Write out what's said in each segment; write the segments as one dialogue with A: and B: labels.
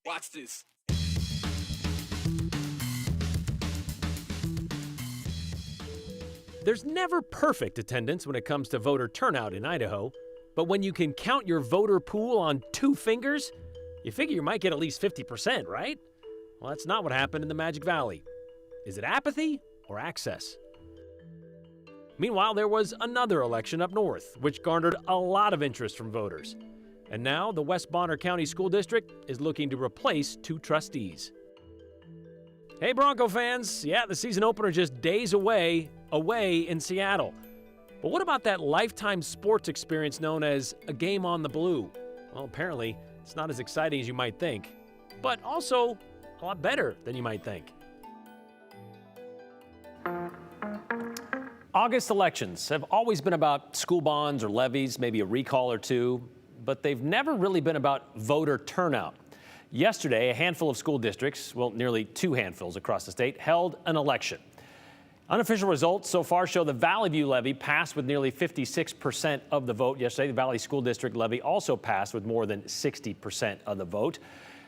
A: Watch this.
B: There's never perfect attendance when it comes to voter turnout in Idaho, but when you can count your voter pool on 2 fingers, you figure you might get at least 50%, right? Well, that's not what happened in the Magic Valley. Is it apathy or access? Meanwhile, there was another election up north, which garnered a lot of interest from voters. And now the West Bonner County School District is looking to replace 2 trustees. Hey Bronco fans, yeah, the season opener just days away in Seattle. But what about that lifetime sports experience known as a game on the blue? Well, apparently it's not as exciting as you might think, but also a lot better than you might think. August elections have always been about school bonds or levies, maybe a recall or two, but they've never really been about voter turnout. Yesterday, a handful of school districts, well, nearly 2 handfuls across the state, held an election. Unofficial results so far show the Valley View levy passed with nearly 56% of the vote yesterday. The Valley School District levy also passed with more than 60% of the vote.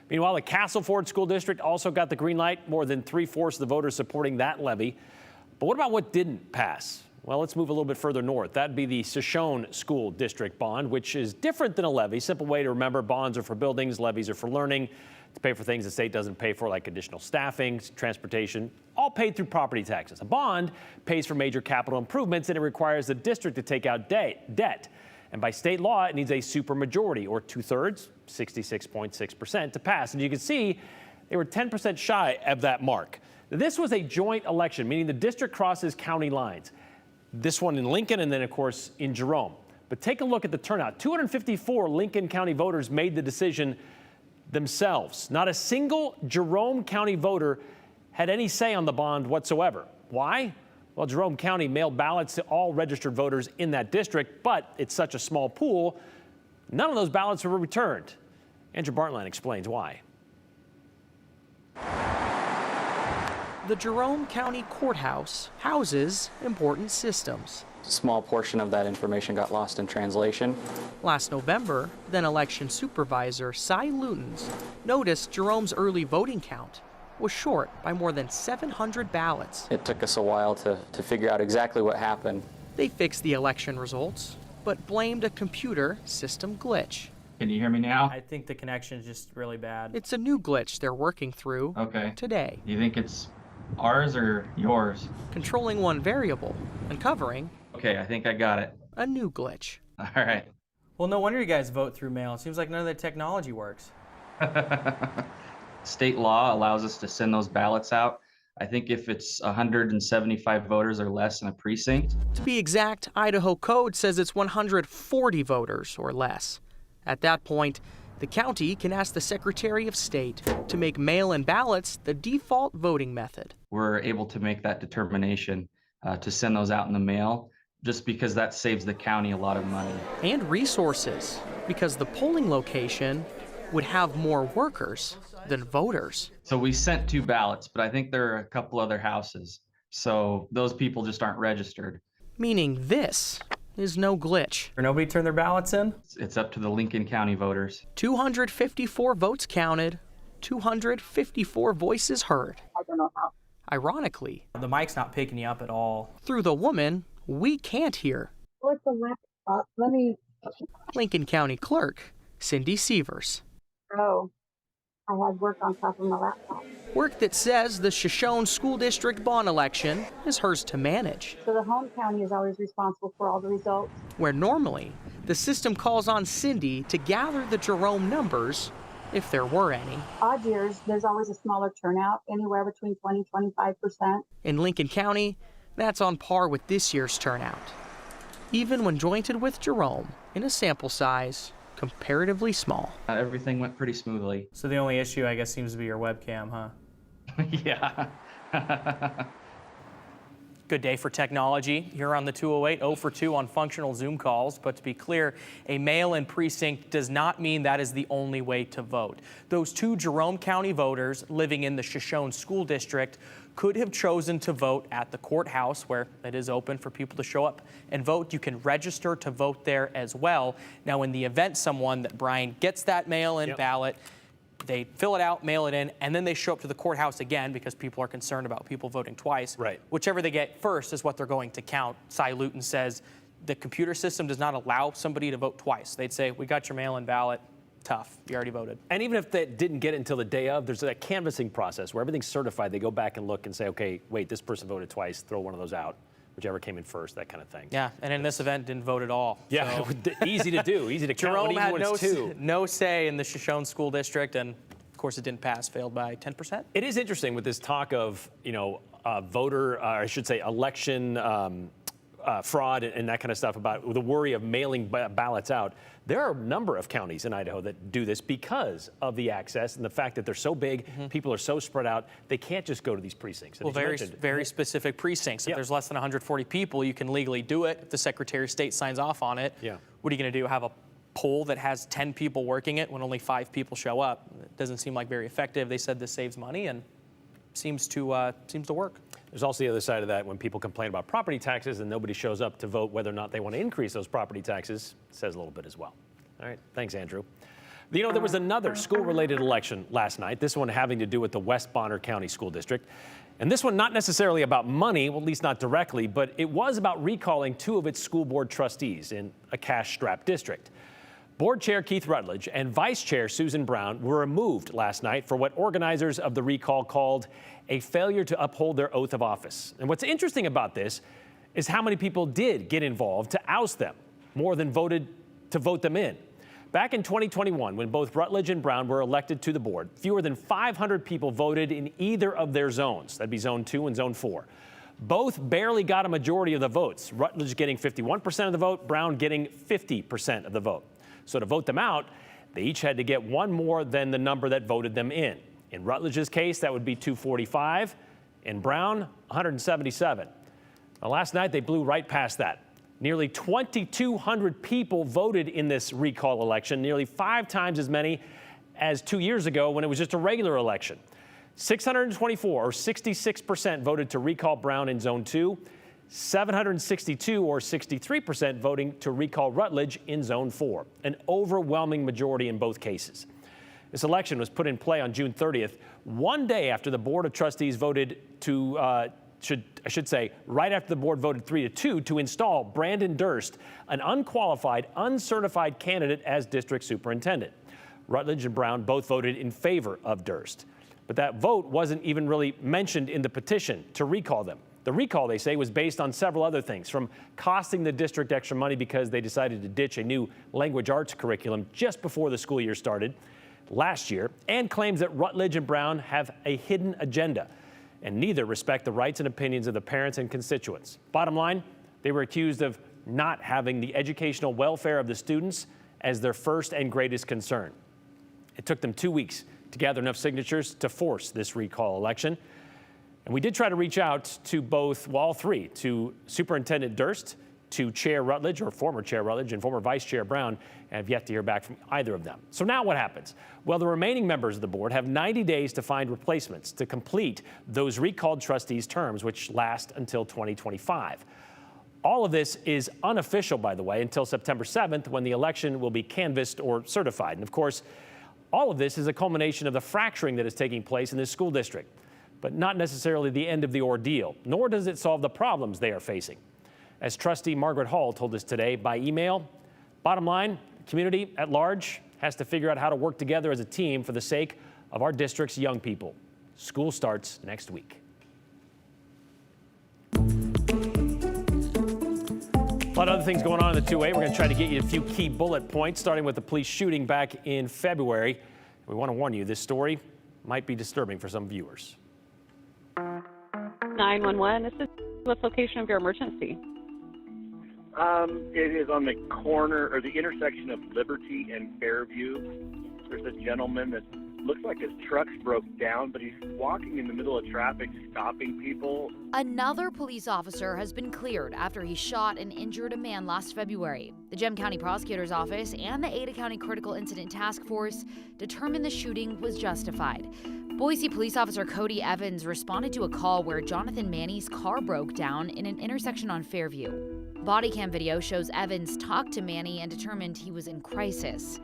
B: Meanwhile, the Castleford School District also got the green light, more than 3/4 of the voters supporting that levy. But what about what didn't pass? Well, let's move a little bit further north. That'd be the Shoshone School District bond, which is different than a levy. Simple way to remember: bonds are for buildings, levies are for learning, to pay for things the state doesn't pay for, like additional staffing, transportation, all paid through property taxes. A bond pays for major capital improvements, and it requires the district to take out debt. And by state law, it needs a supermajority, or 2/3, 66.6%, to pass. And you can see they were 10% shy of that mark. This was a joint election, meaning the district crosses county lines. This one in Lincoln, and then, of course, in Jerome. But take a look at the turnout. 254 Lincoln County voters made the decision themselves. Not a single Jerome County voter had any say on the bond whatsoever. Why? Well, Jerome County mailed ballots to all registered voters in that district, but it's such a small pool, none of those ballots were returned. Andrew Bartline explains why.
C: The Jerome County Courthouse houses important systems.
D: A small portion of that information got lost in translation.
C: Last November, then election supervisor Cy Lutens noticed Jerome's early voting count was short by more than 700 ballots.
D: It took us a while to figure out exactly what happened.
C: They fixed the election results, but blamed a computer system glitch.
E: Can you hear me now?
F: I think the connection is just really bad.
C: It's a new glitch they're working through today.
E: You think it's ours or yours?
C: Controlling one variable, uncovering
E: Okay, I think I got it.
C: a new glitch.
E: All right.
F: Well, no wonder you guys vote through mail. It seems like none of the technology works.
E: State law allows us to send those ballots out. I think if it's 175 voters or less in a precinct.
C: To be exact, Idaho code says it's 140 voters or less. At that point, the county can ask the Secretary of State to make mail-in ballots the default voting method.
E: We're able to make that determination to send those out in the mail, just because that saves the county a lot of money.
C: And resources, because the polling location would have more workers than voters.
E: So we sent 2 ballots, but I think there are a couple other houses. So those people just aren't registered.
C: Meaning this is no glitch.
F: Or nobody turned their ballots in?
E: It's up to the Lincoln County voters.
C: 254 votes counted, 254 voices heard.
G: I don't know how.
C: Ironically,
F: The mic's not picking you up at all.
C: through the woman we can't hear.
G: What's the laptop? Let me.
C: Lincoln County Clerk Cindy Sievers.
G: Oh, I had work on top of my laptop.
C: Work that says the Shoshone School District bond election is hers to manage,
G: So the home county is always responsible for all the results.
C: where normally the system calls on Cindy to gather the Jerome numbers, if there were any.
G: Odd years, there's always a smaller turnout, anywhere between 20-25%.
C: In Lincoln County, that's on par with this year's turnout, even when jointed with Jerome in a sample size comparatively small.
E: Everything went pretty smoothly.
F: So the only issue, I guess, seems to be your webcam, huh?
E: Yeah.
C: Good day for technology here on the 208, 0 for 2 on functional Zoom calls. But to be clear, a mail-in precinct does not mean that is the only way to vote. Those 2 Jerome County voters living in the Shoshone School District could have chosen to vote at the courthouse, where it is open for people to show up and vote. You can register to vote there as well. Now, in the event someone that Brian gets that mail-in ballot, they fill it out, mail it in, and then they show up to the courthouse again because people are concerned about people voting twice.
B: Right.
C: Whichever they get first is what they're going to count. Cy Luton says the computer system does not allow somebody to vote twice. They'd say, we got your mail-in ballot. Tough. You already voted.
B: And even if they didn't get it until the day of, there's a canvassing process where everything's certified. They go back and look and say, okay, wait, this person voted twice. Throw one of those out. Whichever came in first, that kind of thing.
C: Yeah, and in this event, didn't vote at all.
B: Yeah,
C: So.
B: easy to do, easy to count.
C: Jerome had
B: two.
C: no say in the Shoshone School District, and of course it didn't pass, failed by 10%.
B: It is interesting with this talk of, voter, I should say, election fraud and that kind of stuff, about the worry of mailing ballots out. There are a number of counties in Idaho that do this because of the access and the fact that they're so big, people are so spread out, they can't just go to these precincts.
C: Well, very specific precincts. If there's less than 140 people, you can legally do it. If the Secretary of State signs off on it, what are you going to do? Have a poll that has 10 people working it when only 5 people show up? It doesn't seem like very effective. They said this saves money and seems to work.
B: There's also the other side of that when people complain about property taxes and nobody shows up to vote whether or not they want to increase those property taxes. It says a little bit as well. All right, thanks, Andrew. There was another school-related election last night, this one having to do with the West Bonner County School District. And this one not necessarily about money, well, at least not directly, but it was about recalling 2 of its school board trustees in a cash-strapped district. Board Chair Keith Rutledge and Vice Chair Susan Brown were removed last night for what organizers of the recall called a failure to uphold their oath of office. And what's interesting about this is how many people did get involved to oust them, more than voted to vote them in. Back in 2021, when both Rutledge and Brown were elected to the board, fewer than 500 people voted in either of their zones. That'd be Zone 2 and Zone 4. Both barely got a majority of the votes, Rutledge getting 51% of the vote, Brown getting 50% of the vote. So to vote them out, they each had to get one more than the number that voted them in. In Rutledge's case, that would be 245. In Brown, 177. Now, last night, they blew right past that. Nearly 2,200 people voted in this recall election, nearly 5 times as many as 2 years ago when it was just a regular election. 624, or 66%, voted to recall Brown in Zone 2. 762, or 63%, voting to recall Rutledge in Zone 4, an overwhelming majority in both cases. This election was put in play on June 30th, one day after the Board of Trustees voted to, right after the board voted 3-2 to install Brandon Durst, an unqualified, uncertified candidate as district superintendent. Rutledge and Brown both voted in favor of Durst. But that vote wasn't even really mentioned in the petition to recall them. The recall, they say, was based on several other things, from costing the district extra money because they decided to ditch a new language arts curriculum just before the school year started last year, and claims that Rutledge and Brown have a hidden agenda, and neither respect the rights and opinions of the parents and constituents. Bottom line, they were accused of not having the educational welfare of the students as their first and greatest concern. It took them 2 weeks to gather enough signatures to force this recall election. And we did try to reach out to all three, to Superintendent Durst, to Chair Rutledge, or former Chair Rutledge, and former Vice Chair Brown, and have yet to hear back from either of them. So now what happens? Well, the remaining members of the board have 90 days to find replacements to complete those recalled trustees' terms, which last until 2025. All of this is unofficial, by the way, until September 7th, when the election will be canvassed or certified. And of course, all of this is a culmination of the fracturing that is taking place in this school district, but not necessarily the end of the ordeal, nor does it solve the problems they are facing. As trustee Margaret Hall told us today by email, bottom line, the community at large has to figure out how to work together as a team for the sake of our district's young people. School starts next week. A lot of other things going on in the 2A. We're going to try to get you a few key bullet points, starting with the police shooting back in February. We want to warn you, this story might be disturbing for some viewers.
H: 911, this is what location of your emergency?
I: It is on the corner or the intersection of Liberty and Fairview. There's a gentleman that's Looks like his truck's broke down, but he's walking in the middle of traffic, stopping people.
J: Another police officer has been cleared after he shot and injured a man last February. The Gem County Prosecutor's Office and the Ada County Critical Incident Task Force determined the shooting was justified. Boise police officer Cody Evans responded to a call where Jonathan Manny's car broke down in an intersection on Fairview. Body cam video shows Evans talked to Manny and determined he was in crisis.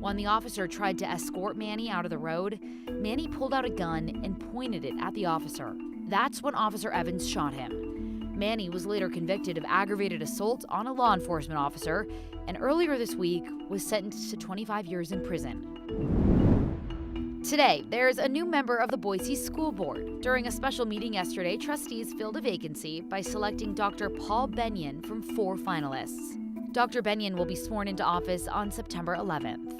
J: When the officer tried to escort Manny out of the road, Manny pulled out a gun and pointed it at the officer. That's when Officer Evans shot him. Manny was later convicted of aggravated assault on a law enforcement officer and earlier this week was sentenced to 25 years in prison. Today, there's a new member of the Boise School Board. During a special meeting yesterday, trustees filled a vacancy by selecting Dr. Paul Benyon from 4 finalists. Dr. Benyon will be sworn into office on September 11th.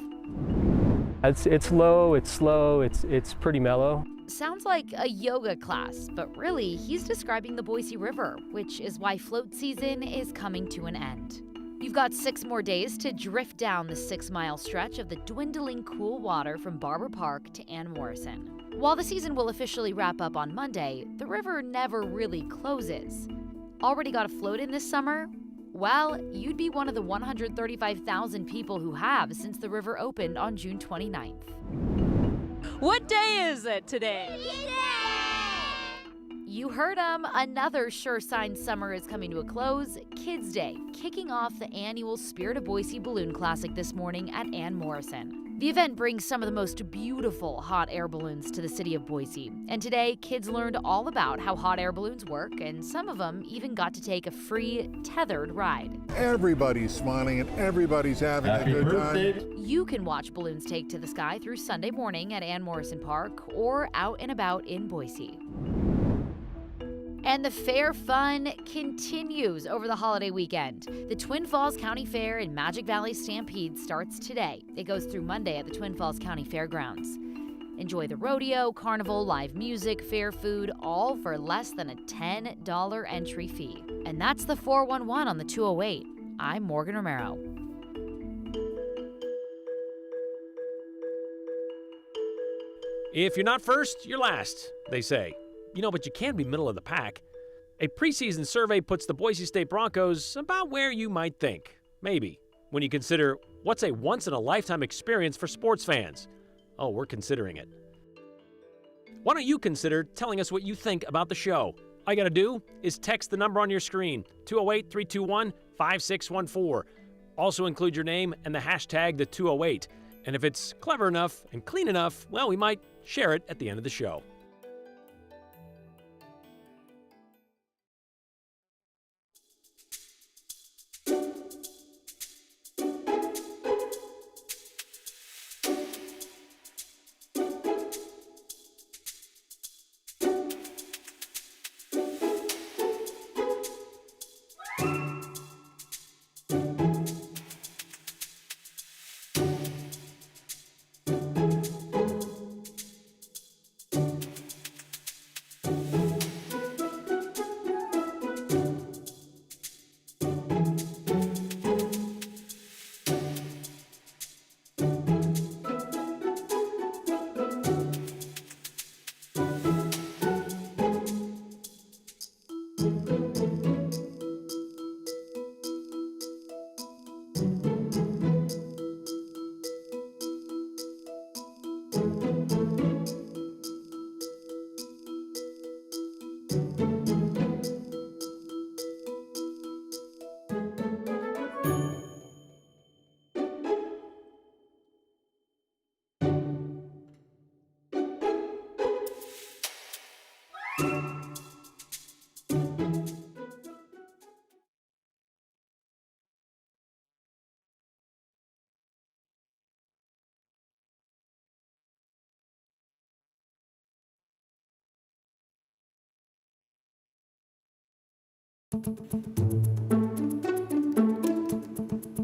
K: It's low, it's slow, it's pretty mellow.
J: Sounds like a yoga class, but really, he's describing the Boise River, which is why float season is coming to an end. You've got 6 more days to drift down the 6-mile stretch of the dwindling cool water from Barber Park to Ann Morrison. While the season will officially wrap up on Monday, the river never really closes. Already got a float in this summer? Well, you'd be one of the 135,000 people who have since the river opened on June 29th.
L: What day is it today?
J: You heard him. Another sure sign summer is coming to a close. Kids Day, kicking off the annual Spirit of Boise Balloon Classic this morning at Ann Morrison. The event brings some of the most beautiful hot air balloons to the city of Boise. And today, kids learned all about how hot air balloons work, and some of them even got to take a free tethered ride.
M: Everybody's smiling and everybody's having a good time.
J: You can watch balloons take to the sky through Sunday morning at Ann Morrison Park or out and about in Boise. And the fair fun continues over the holiday weekend. The Twin Falls County Fair and Magic Valley Stampede starts today. It goes through Monday at the Twin Falls County Fairgrounds. Enjoy the rodeo, carnival, live music, fair food, all for less than a $10 entry fee. And that's the 411 on the 208. I'm Morgan Romero.
B: If you're not first, you're last, they say. But you can be middle of the pack. A preseason survey puts the Boise State Broncos about where you might think. Maybe. When you consider what's a once-in-a-lifetime experience for sports fans. Oh, we're considering it. Why don't you consider telling us what you think about the show? All you got to do is text the number on your screen, 208-321-5614. Also include your name and the hashtag the 208. And if it's clever enough and clean enough, well, we might share it at the end of the show.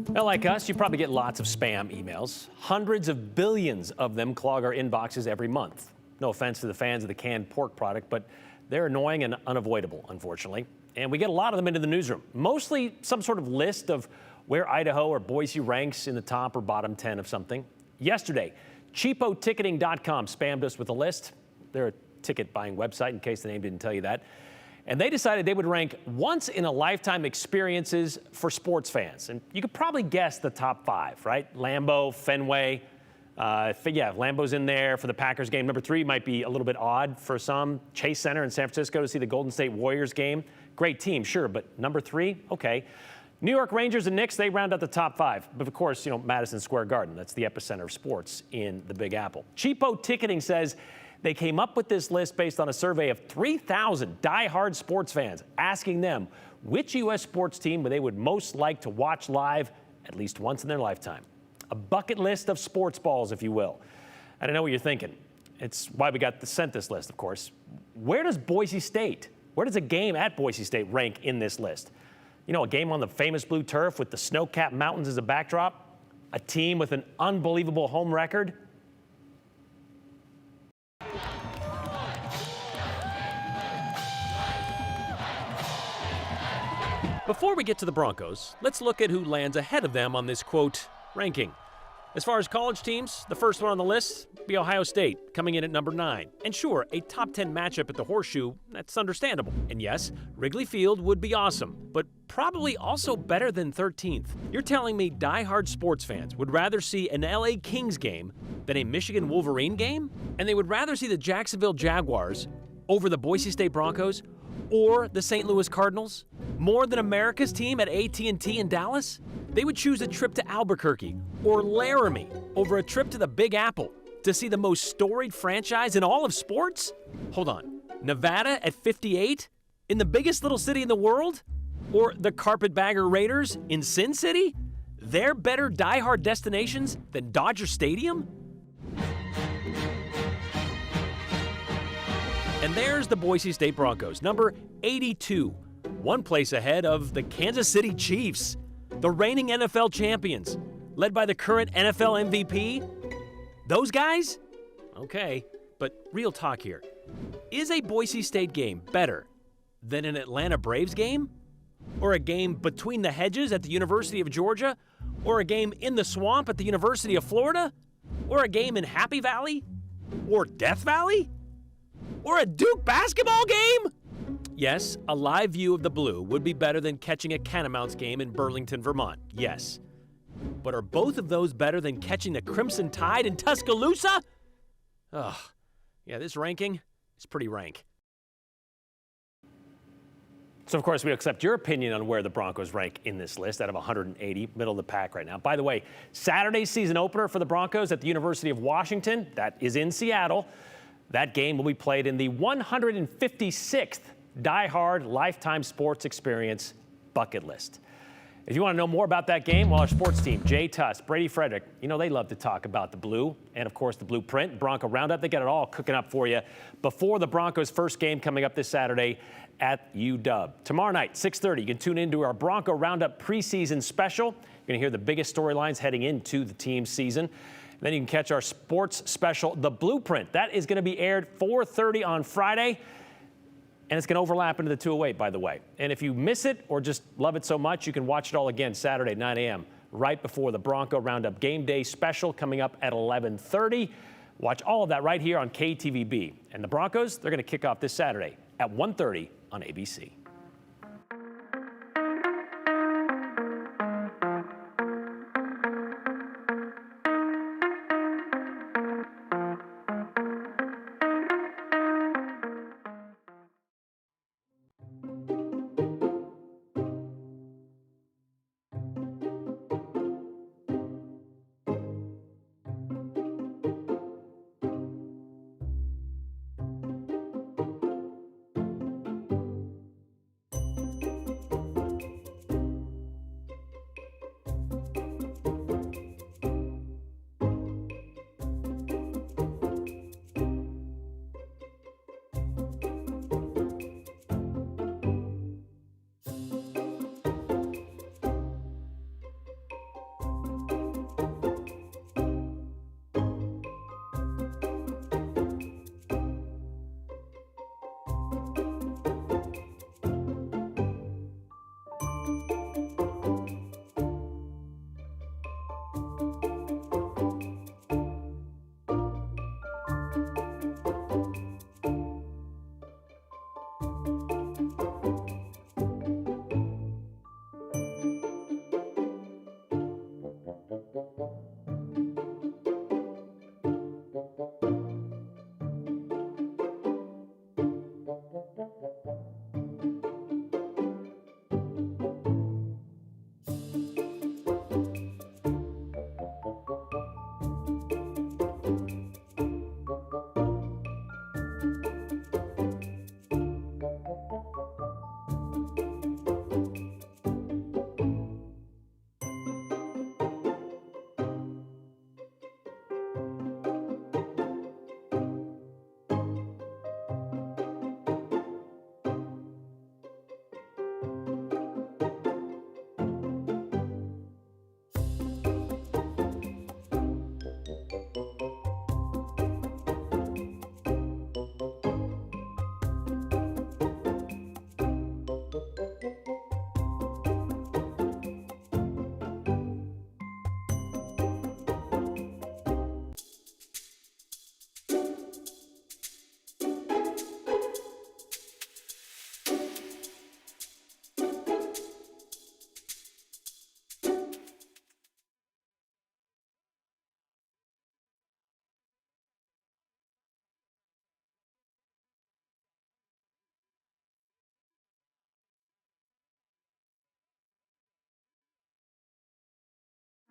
B: Well, like us, you probably get lots of spam emails. Hundreds of billions of them clog our inboxes every month. No offense to the fans of the canned pork product, but they're annoying and unavoidable, unfortunately. And we get a lot of them into the newsroom, mostly some sort of list of where Idaho or Boise ranks in the top or bottom 10 of something. Yesterday, CheapoTicketing.com spammed us with a list. They're a ticket buying website, in case the name didn't tell you that. And they decided they would rank once-in-a-lifetime experiences for sports fans. And you could probably guess the top 5, right? Lambeau, Fenway. Lambeau's in there for the Packers game. Number 3 might be a little bit odd for some. Chase Center in San Francisco to see the Golden State Warriors game. Great team, sure, but number 3, okay. New York Rangers and Knicks, they round out the top 5. But of course, Madison Square Garden, that's the epicenter of sports in the Big Apple. Cheapo Ticketing says they came up with this list based on a survey of 3,000 diehard sports fans, asking them which U.S. sports team they would most like to watch live at least once in their lifetime. A bucket list of sports balls, if you will. I don't know what you're thinking. It's why we got sent this list, of course. Where does Boise State, where does a game at Boise State rank in this list? A game on the famous blue turf with the snow-capped mountains as a backdrop? A team with an unbelievable home record? Before we get to the Broncos, let's look at who lands ahead of them on this, quote, ranking. As far as college teams, the first one on the list be Ohio State, coming in at number 9. And sure, a top 10 matchup at the Horseshoe, that's understandable. And yes, Wrigley Field would be awesome, but probably also better than 13th. You're telling me diehard sports fans would rather see an LA Kings game than a Michigan Wolverine game? And they would rather see the Jacksonville Jaguars over the Boise State Broncos or the St. Louis Cardinals more than America's team at AT&T in Dallas? They would choose a trip to Albuquerque or Laramie over a trip to the Big Apple to see the most storied franchise in all of sports? Hold on. Nevada at 58? In the biggest little city in the world? Or the Carpetbagger Raiders in Sin City? They're better diehard destinations than Dodger Stadium? And there's the Boise State Broncos, number 82, one place ahead of the Kansas City Chiefs, the reigning NFL champions, led by the current NFL MVP. Those guys? Okay, but real talk here. Is a Boise State game better than an Atlanta Braves game? Or a game between the hedges at the University of Georgia? Or a game in the swamp at the University of Florida? Or a game in Happy Valley? Or Death Valley? Or a Duke basketball game? Yes, a live view of the blue would be better than catching a Catamounts game in Burlington, Vermont. Yes. But are both of those better than catching the Crimson Tide in Tuscaloosa? Ugh. Yeah, this ranking is pretty rank. So, of course, we accept your opinion on where the Broncos rank in this list out of 180, middle of the pack right now. By the way, Saturday's season opener for the Broncos at the University of Washington, that is in Seattle. That game will be played in the 156th diehard lifetime sports experience bucket list. If you want to know more about that game, well, our sports team, Jay Tuss, Brady Frederick, they love to talk about the blue and, of course, the blueprint, Bronco Roundup. They got it all cooking up for you before the Broncos' first game coming up this Saturday at UW. Tomorrow night, 6:30, you can tune into our Bronco Roundup preseason special. You're going to hear the biggest storylines heading into the team's season. Then you can catch our sports special, The Blueprint. That is going to be aired 4:30 on Friday. And it's going to overlap into the 208, by the way. And if you miss it or just love it so much, you can watch it all again Saturday, 9 a.m., right before the Bronco Roundup Game Day special coming up at 11:30. Watch all of that right here on KTVB. And the Broncos, they're going to kick off this Saturday at 1:30 on ABC.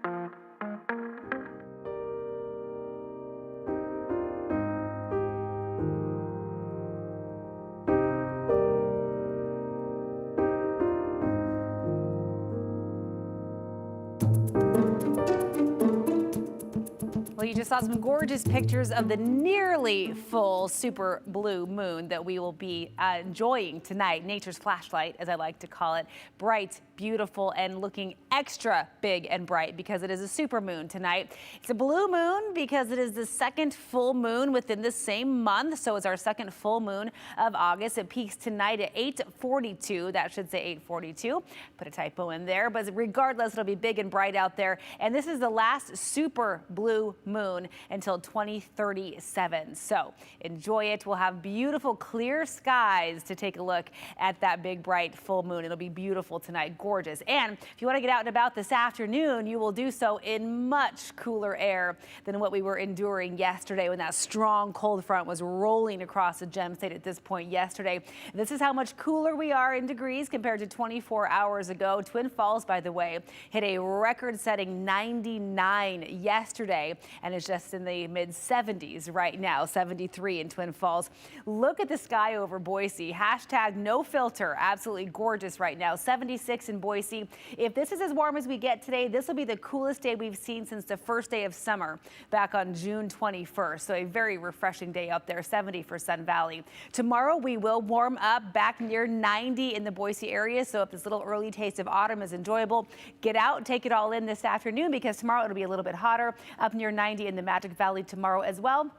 N: Well, you just saw some gorgeous pictures of the nearly full super blue moon that we will be enjoying tonight. Nature's flashlight, as I like to call it. Bright, beautiful, and looking extra big and bright because it is a super moon tonight. It's a blue moon because it is the second full moon within the same month. So it's our second full moon of August. It peaks tonight at 8:42. That should say 8:42. Put a typo in there. But regardless, it'll be big and bright out there. And this is the last super blue moon until 2037. So enjoy it. We'll have beautiful clear skies to take a look at that big bright full moon. It'll be beautiful tonight. Gorgeous. And if you want to get out and about this afternoon, you will do so in much cooler air than what we were enduring yesterday when that strong cold front was rolling across the Gem State at this point yesterday. This is how much cooler we are in degrees compared to 24 hours ago. Twin Falls, by the way, hit a record-setting 99 yesterday and is just in the mid-70s right now, 73 in Twin Falls. Look at the sky over Boise. Hashtag no filter. Absolutely gorgeous right now. 76 in Boise. If this is as warm as we get today, this will be the coolest day we've seen since the first day of summer back on June 21st. So a very refreshing day up there, 70 for Sun Valley. Tomorrow we will warm up back near 90 in the Boise area. So if this little early taste of autumn is enjoyable, get out, take it all in this afternoon because tomorrow it'll be a little bit hotter, up near 90 in the Magic Valley tomorrow as well.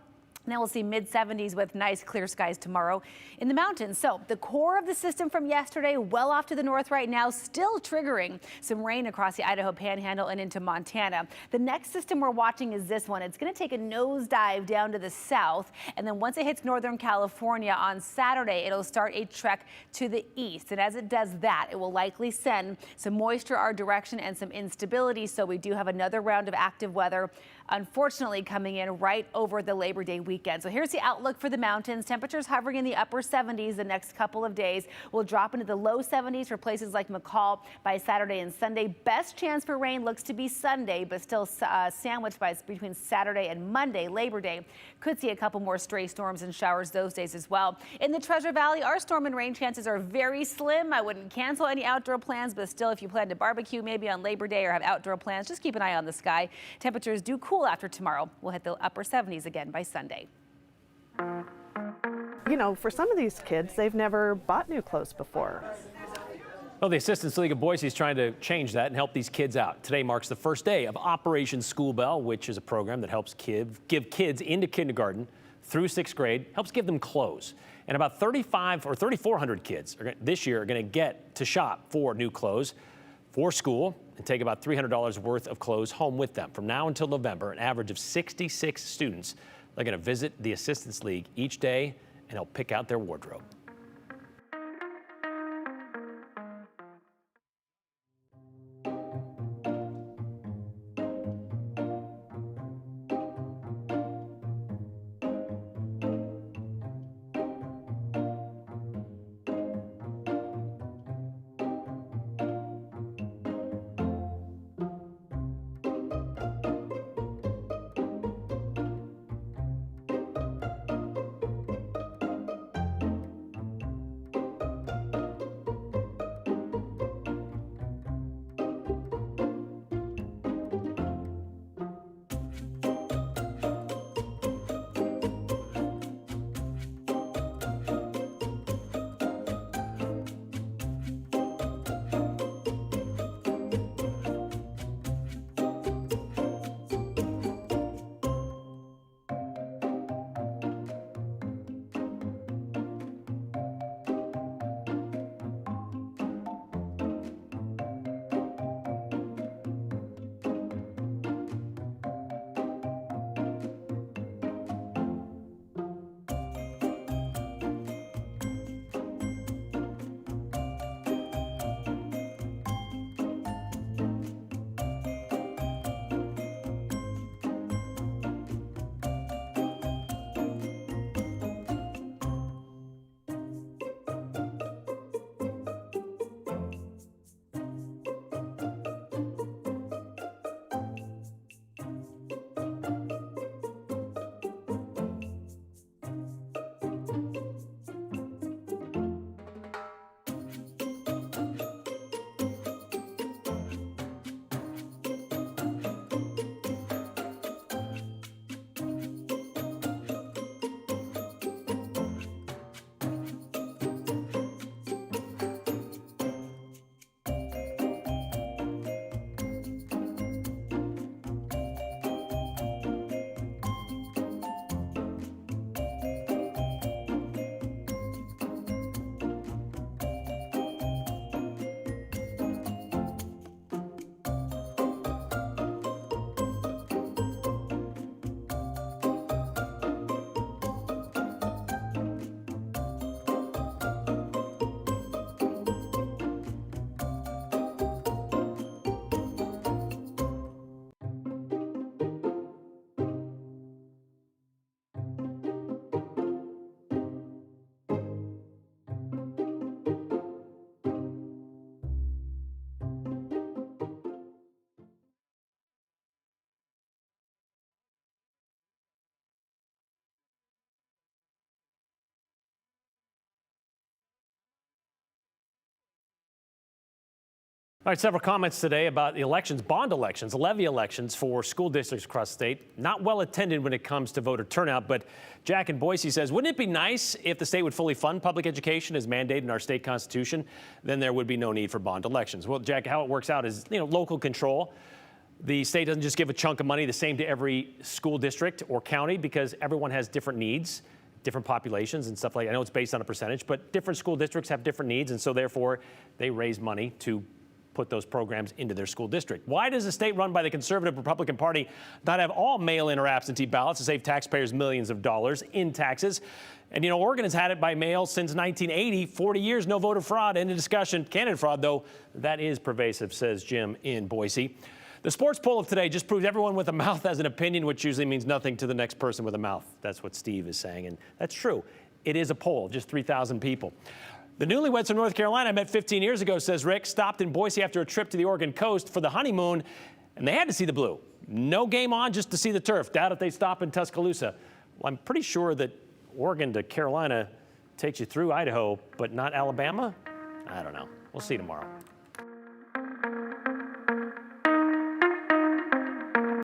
N: Now we'll see mid-70s with nice clear skies tomorrow in the mountains. So the core of the system from yesterday, well off to the north right now, still triggering some rain across the Idaho Panhandle and into Montana. The next system we're watching is this one. It's going to take a nosedive down to the south, and then once it hits Northern California on Saturday, it'll start a trek to the east. And as it does that, it will likely send some moisture our direction and some instability. So we do have another round of active weather, unfortunately, coming in right over the Labor Day weekend. So here's the outlook for the mountains. Temperatures hovering in the upper 70s the next couple of days. We'll drop into the low 70s for places like McCall by Saturday and Sunday. Best chance for rain looks to be Sunday, but still sandwiched by between Saturday and Monday, Labor Day. Could see a couple more stray storms and showers those days as well. In the Treasure Valley, our storm and rain chances are very slim. I wouldn't cancel any outdoor plans, but still, if you plan to barbecue maybe on Labor Day or have outdoor plans, just keep an eye on the sky. Temperatures do cool after tomorrow. We'll hit the upper 70s again by Sunday.
O: You know, for some of these kids, they've never bought new clothes before.
B: Well, the Assistance League of Boise is trying to change that and help these kids out. Today marks the first day of Operation School Bell, which is a program that helps give kids into kindergarten through 6th grade, helps give them clothes. And about 3,400 kids this year are going to get to shop for new clothes for school and take about $300 worth of clothes home with them. From now until November, an average of 66 students are going to visit the Assistance League each day and help pick out their wardrobe. All right, several comments today about the elections, bond elections, levy elections for school districts across the state. Not well attended when it comes to voter turnout, but Jack in Boise says, wouldn't it be nice if the state would fully fund public education as mandated in our state constitution? Then there would be no need for bond elections. Well, Jack, how it works out is, local control. The state doesn't just give a chunk of money the same to every school district or county because everyone has different needs, different populations and stuff like that. I know it's based on a percentage, but different school districts have different needs, and so therefore they raise money to put those programs into their school district. Why does a state run by the conservative Republican Party not have all mail-in or absentee ballots to save taxpayers millions of dollars in taxes? And Oregon has had it by mail since 1980, 40 years, no voter fraud. End of discussion. Candidate fraud, though, that is pervasive, says Jim in Boise. The sports poll of today just proved everyone with a mouth has an opinion, which usually means nothing to the next person with a mouth. That's what Steve is saying, and that's true. It is a poll, just 3,000 people. The newlyweds from North Carolina I met 15 years ago, says Rick, stopped in Boise after a trip to the Oregon coast for the honeymoon, and they had to see the blue. No game on, just to see the turf. Doubt if they stop in Tuscaloosa. Well, I'm pretty sure that Oregon to Carolina takes you through Idaho, but not Alabama? I don't know. We'll see tomorrow.